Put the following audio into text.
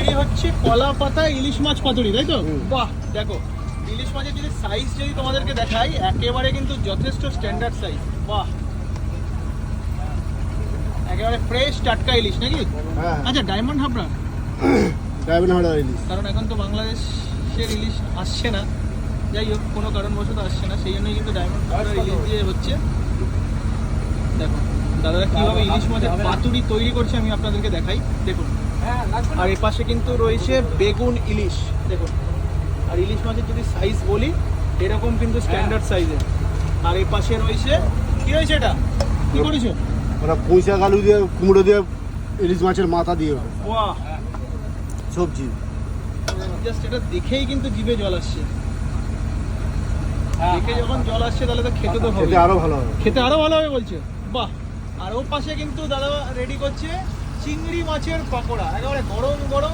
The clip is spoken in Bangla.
তৈরি হচ্ছে কলা পাতা ইলিশ মাছ পাতুরি, তাই তো? বাহ, দেখো ইলিশ মাছের যদি সাইজ যদি তোমাদেরকে দেখাই, একেবারে কিন্তু যথেষ্ট স্ট্যান্ডার্ড সাইজ। বাহ, একেবারে ফ্রেশ টাটকা ইলিশ নাকি? হ্যাঁ। আচ্ছা, ডায়মন্ড হাবড়া ডায়মন্ড হাবড়া ইলিশ, কারণ এখন তো বাংলাদেশের ইলিশ আসছে না, যাই হোক কোনো কারণবশত আসছে না, সেই জন্যই কিন্তু ডায়মন্ড হাবড়ার ইলিশ দিয়ে হচ্ছে। দেখো দাদারা কীভাবে ইলিশ মাছের পাতুরি তৈরি করছে আমি আপনাদেরকে দেখাই, দেখুন। আর এ পাশে কিন্তু রয়েছে বেগুন ইলিশ, দেখুন। আর ইলিশ মাছের যদি সাইজ বলি, এরকম কিন্তু স্ট্যান্ডার্ড সাইজের। আর এই পাশে রয়েছে, কি রয়েছে এটা, কি করেছো? ওরা পুঁই শাক আলু দিয়ে কুমড়ো দিয়ে ইলিশ মাছের মাথা দিয়ে বাহ, সবজি। জাস্ট এটা দেখেই কিন্তু জিভে জল আসছে। দেখে যখন জল আসছে তাহলে তো খেতে তো হবে, খেতে আরো ভালো হবে। খেতে আরো ভালো হবে বলছে। বাহ। আর ওর পাশে কিন্তু দাদা রেডি করছে চিংড়ি মাছের পকোড়া, একেবারে গরম গরম